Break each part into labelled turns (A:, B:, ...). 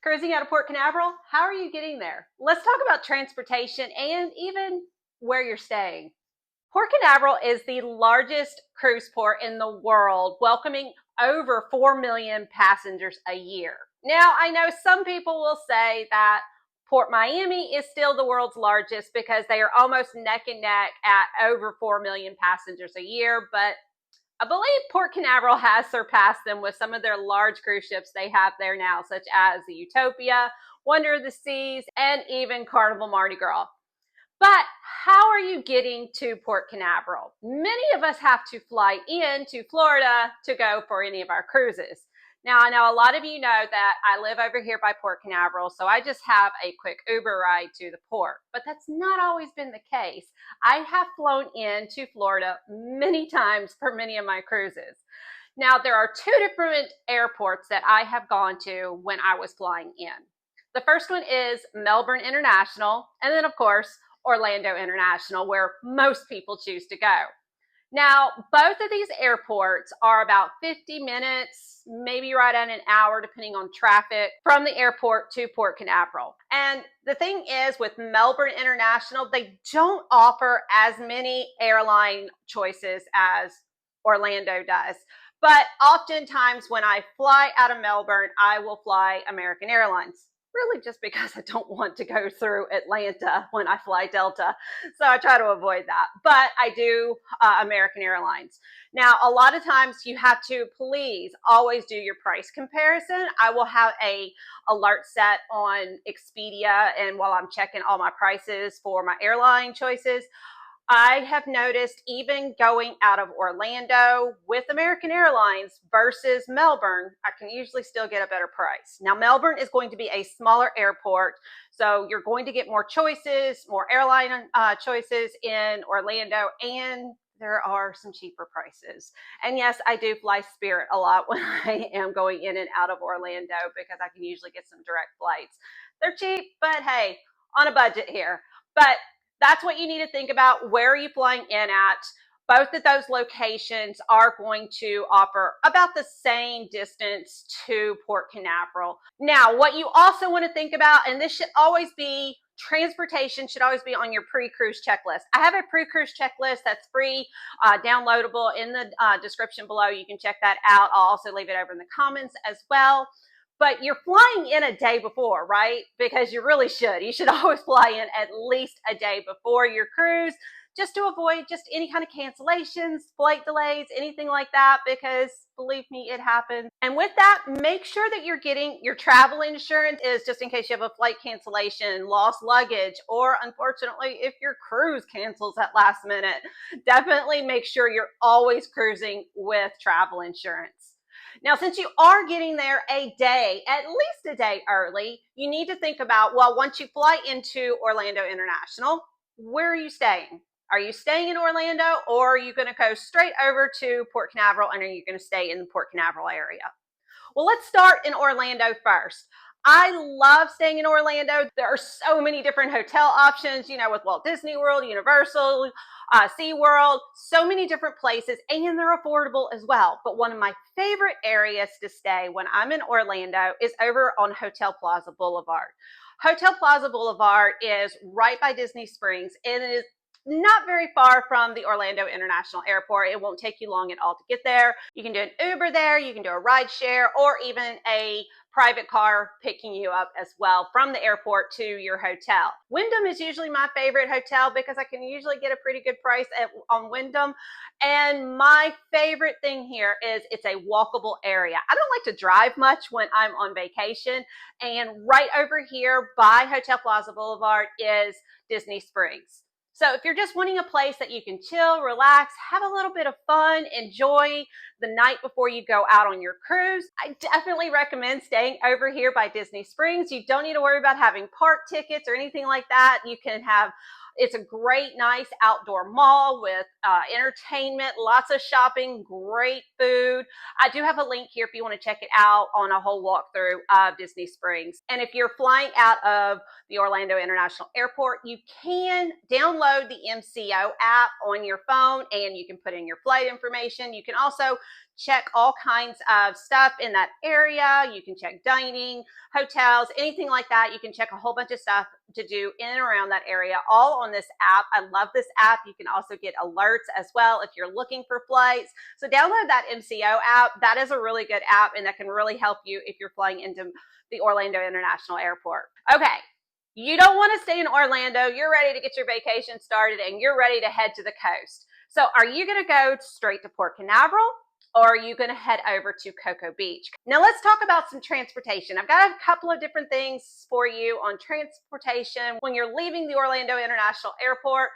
A: Cruising out of Port Canaveral, how are you getting there? Let's talk about transportation and even where you're staying. Port Canaveral is the largest cruise port in the world, welcoming over 4 million passengers a year. Now, I know some people will say that Port Miami is still the world's largest because they are almost neck and neck at over 4 million passengers a year, but I believe Port Canaveral has surpassed them with some of their large cruise ships they have there now, such as the Utopia, Wonder of the Seas, and even Carnival Mardi Gras. But how are you getting to Port Canaveral? Many of us have to fly in to Florida to go for any of our cruises. Now, I know a lot of you know that I live over here by Port Canaveral, so I just have a quick Uber ride to the port. But that's not always been the case. I have flown into Florida many times for many of my cruises. Now, there are two different airports that I have gone to when I was flying in. The first one is Melbourne International, and then, of course, Orlando International, where most people choose to go. Now, both of these airports are about 50 minutes, maybe right at an hour, depending on traffic, from the airport to Port Canaveral. And the thing is, with Melbourne International, they don't offer as many airline choices as Orlando does. But oftentimes when I fly out of Melbourne, I will fly American Airlines. Really just because I don't want to go through Atlanta when I fly Delta. So I try to avoid that. But I do American Airlines. Now, a lot of times you have to please always do your price comparison. I will have a alert set on Expedia, and while I'm checking all my prices for my airline choices, I have noticed even going out of Orlando with American Airlines versus Melbourne, I can usually still get a better price. Now, Melbourne is going to be a smaller airport, so you're going to get more choices, more airline choices in Orlando, and there are some cheaper prices. And yes, I do fly Spirit a lot when I am going in and out of Orlando because I can usually get some direct flights. They're cheap, but hey, on a budget here. But that's what you need to think about. Where are you flying in at? Both of those locations are going to offer about the same distance to Port Canaveral. Now, what you also want to think about, and this should always be, transportation should always be on your pre-cruise checklist. I have a pre-cruise checklist that's free, downloadable in the description below. You can check that out. I'll also leave it over in the comments as well. But you're flying in a day before, right? Because you really should. You should always fly in at least a day before your cruise, just to avoid just any kind of cancellations, flight delays, anything like that, because believe me, it happens. And with that, make sure that you're getting your travel insurance, is just in case you have a flight cancellation, lost luggage, or unfortunately, if your cruise cancels at last minute, definitely make sure you're always cruising with travel insurance. Now, since you are getting there a day, at least a day early, you need to think about, well, once you fly into Orlando International, where are you staying? Are you staying in Orlando, or are you going to go straight over to Port Canaveral, and are you going to stay in the Port Canaveral area? Well, let's start in Orlando first. I love staying in Orlando. There are so many different hotel options, with Walt Disney World, Universal, SeaWorld, so many different places, and they're affordable as well. But one of my favorite areas to stay when I'm in Orlando is over on Hotel Plaza Boulevard. Hotel Plaza Boulevard is right by Disney Springs, and it is not very far from the Orlando International Airport. It won't take you long at all to get there. You can do an Uber there, you can do a ride share, or even a private car picking you up as well from the airport to your hotel. Wyndham is usually my favorite hotel because I can usually get a pretty good price on Wyndham. And my favorite thing here is it's a walkable area. I don't like to drive much when I'm on vacation. And right over here by Hotel Plaza Boulevard is Disney Springs. So if you're just wanting a place that you can chill, relax, have a little bit of fun, enjoy the night before you go out on your cruise, I definitely recommend staying over here by Disney Springs. You don't need to worry about having park tickets or anything like that. It's a great, nice outdoor mall with entertainment, lots of shopping, great food. I do have a link here if you want to check it out on a whole walkthrough of Disney Springs. And if you're flying out of the Orlando International Airport, you can download the MCO app on your phone and you can put in your flight information. You can also check all kinds of stuff in that area. You can check dining, hotels, anything like that. You can check a whole bunch of stuff to do in and around that area, all on this app. I love this app. You can also get alerts as well if you're looking for flights. So download that MCO app. That is a really good app, and that can really help you if you're flying into the Orlando International Airport. Okay, you don't want to stay in Orlando. You're ready to get your vacation started, and you're ready to head to the coast. So are you going to go straight to Port Canaveral, or are you going to head over to Cocoa Beach? Now let's talk about some transportation. I've got a couple of different things for you on transportation when you're leaving the Orlando International Airport.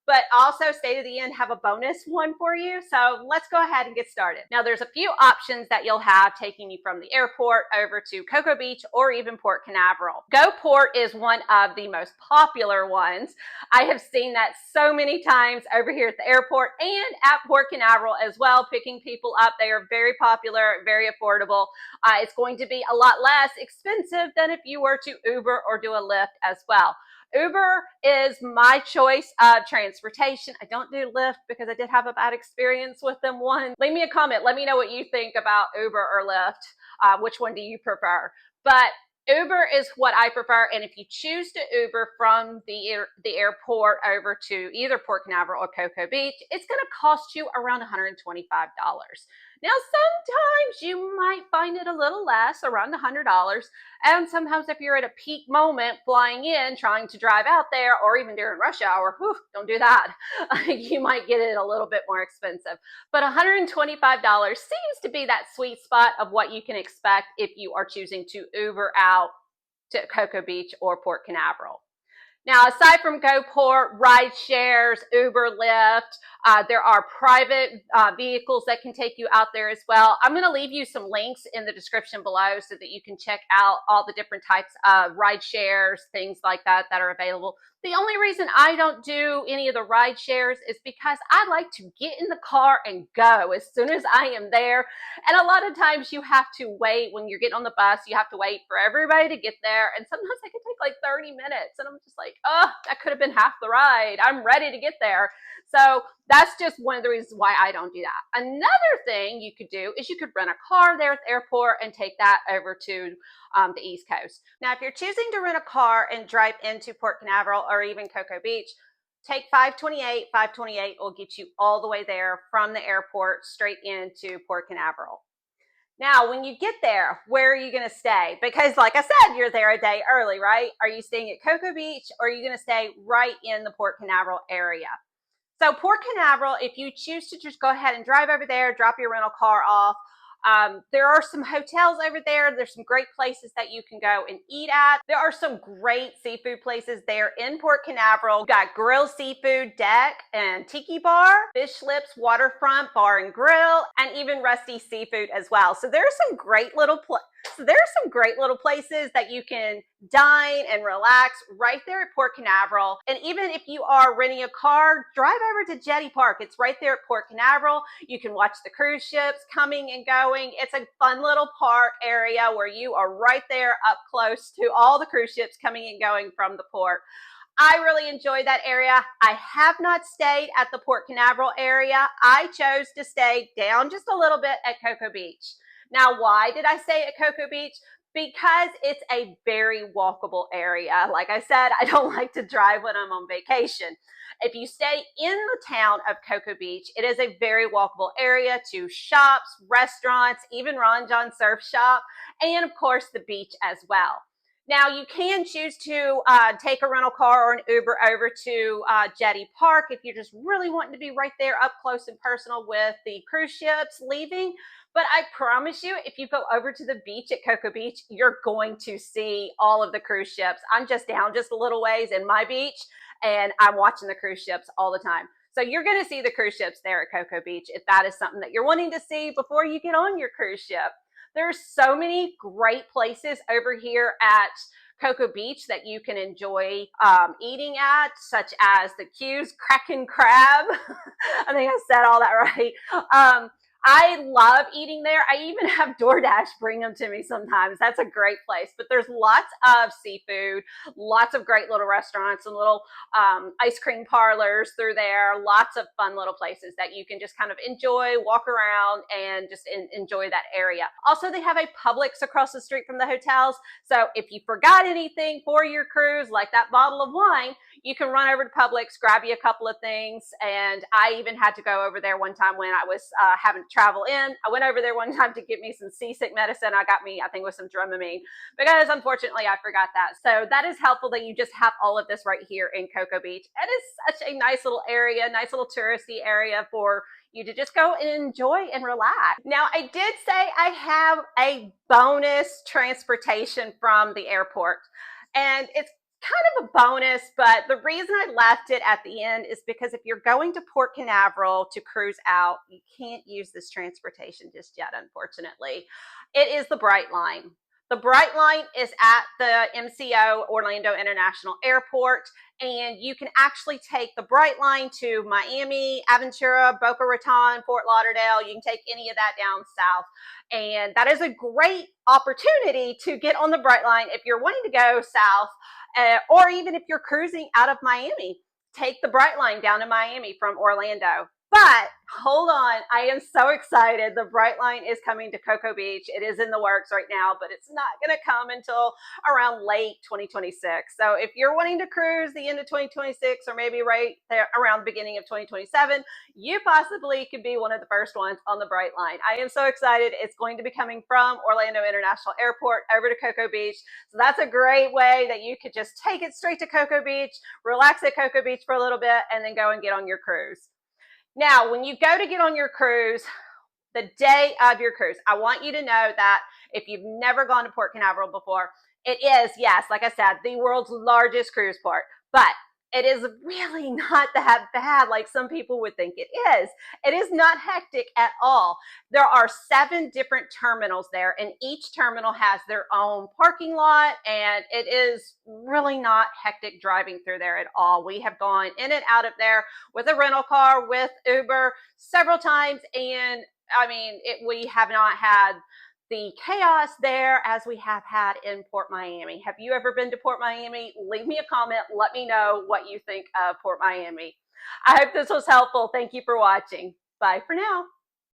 A: But also stay to the end, have a bonus one for you. So let's go ahead and get started. Now there's a few options that you'll have taking you from the airport over to Cocoa Beach or even Port Canaveral. GoPort is one of the most popular ones. I have seen that so many times over here at the airport and at Port Canaveral as well, picking people up. They are very popular, very affordable. It's going to be a lot less expensive than if you were to Uber or do a Lyft as well. Uber is my choice of transportation. I don't do Lyft because I did have a bad experience with them once. Leave me a comment. Let me know what you think about Uber or Lyft. Which one do you prefer? But Uber is what I prefer, and if you choose to Uber from the airport over to either Port Canaveral or Cocoa Beach, it's going to cost you around $125. Now, sometimes you might find it a little less, around $100, and sometimes if you're at a peak moment flying in, trying to drive out there, or even during rush hour, whew, don't do that. You might get it a little bit more expensive. But $125 seems to be that sweet spot of what you can expect if you are choosing to Uber out to Cocoa Beach or Port Canaveral. Now, aside from GoPort, ride shares, Uber, Lyft, there are private vehicles that can take you out there as well. I'm going to leave you some links in the description below so that you can check out all the different types of ride shares, things like that are available. The only reason I don't do any of the ride shares is because I like to get in the car and go as soon as I am there. And a lot of times you have to wait when you're getting on the bus, you have to wait for everybody to get there. And sometimes it can take like 30 minutes. And I'm just like, oh, that could have been half the ride. I'm ready to get there. So that's just one of the reasons why I don't do that. Another thing you could do is you could rent a car there at the airport and take that over to the East Coast. Now, if you're choosing to rent a car and drive into Port Canaveral or even Cocoa Beach, take 528. 528 will get you all the way there from the airport straight into Port Canaveral. Now, when you get there, where are you going to stay? Because like I said, you're there a day early, right? Are you staying at Cocoa Beach, or are you going to stay right in the Port Canaveral area? So Port Canaveral, if you choose to just go ahead and drive over there, drop your rental car off, there are some hotels over there. There's some great places that you can go and eat at. There are some great seafood places there in Port Canaveral. We've got Grill Seafood Deck and Tiki Bar, Fish Lips Waterfront Bar and Grill, and even Rusty Seafood as well. So there are some great little places that you can dine and relax right there at Port Canaveral. And even if you are renting a car, drive over to Jetty Park. It's right there at Port Canaveral. You can watch the cruise ships coming and going. It's a fun little park area where you are right there up close to all the cruise ships coming and going from the port. I really enjoy that area. I have not stayed at the Port Canaveral area. I chose to stay down just a little bit at Cocoa Beach. Now, why did I stay at Cocoa Beach? Because it's a very walkable area. Like I said, I don't like to drive when I'm on vacation. If you stay in the town of Cocoa Beach, it is a very walkable area to shops, restaurants, even Ron John Surf Shop, and of course the beach as well. Now, you can choose to take a rental car or an Uber over to Jetty Park if you're just really wanting to be right there up close and personal with the cruise ships leaving. But I promise you, if you go over to the beach at Cocoa Beach, you're going to see all of the cruise ships. I'm just down just a little ways in my beach, and I'm watching the cruise ships all the time. So you're going to see the cruise ships there at Cocoa Beach if that is something that you're wanting to see before you get on your cruise ship. There's so many great places over here at Cocoa Beach that you can enjoy eating at, such as the Q's Kraken Crab. I think I said all that right. I love eating there. I even have DoorDash bring them to me sometimes. That's a great place. But there's lots of seafood, lots of great little restaurants and little ice cream parlors through there. Lots of fun little places that you can just kind of enjoy, walk around, and just enjoy that area. Also, they have a Publix across the street from the hotels. So if you forgot anything for your cruise, like that bottle of wine, you can run over to Publix, grab you a couple of things. And I even had to go over there one time when I was having to travel in. I went over there one time to get me some seasick medicine. I got me, I think, with some Dramamine, because unfortunately I forgot that. So that is helpful that you just have all of this right here in Cocoa Beach. It is such a nice little area, nice little touristy area for you to just go and enjoy and relax. Now, I did say I have a bonus transportation from the airport, and it's kind of a bonus, but the reason I left it at the end is because if you're going to Port Canaveral to cruise out, you can't use this transportation just yet, unfortunately. It is the Brightline. The Brightline is at the MCO, Orlando International Airport, and you can actually take the Brightline to Miami, Aventura, Boca Raton, Fort Lauderdale. You can take any of that down south. And that is a great opportunity to get on the Brightline if you're wanting to go south, or even if you're cruising out of Miami. Take the Brightline down to Miami from Orlando. But hold on, I am so excited. The Brightline is coming to Cocoa Beach. It is in the works right now, but it's not going to come until around late 2026. So if you're wanting to cruise the end of 2026, or maybe right there around the beginning of 2027, you possibly could be one of the first ones on the Brightline. I am so excited. It's going to be coming from Orlando International Airport over to Cocoa Beach. So that's a great way that you could just take it straight to Cocoa Beach, relax at Cocoa Beach for a little bit, and then go and get on your cruise. Now, when you go to get on your cruise, the day of your cruise, I want you to know that if you've never gone to Port Canaveral before, it is, yes, like I said, the world's largest cruise port, but it is really not that bad like some people would think it is. It is not hectic at all. There are 7 different terminals there, and each terminal has their own parking lot, and it is really not hectic driving through there at all. We have gone in and out of there with a rental car, with Uber several times, and I mean, we have not had the chaos there as we have had in Port Miami. Have you ever been to Port Miami? Leave me a comment. Let me know what you think of Port Miami. I hope this was helpful. Thank you for watching. Bye for now.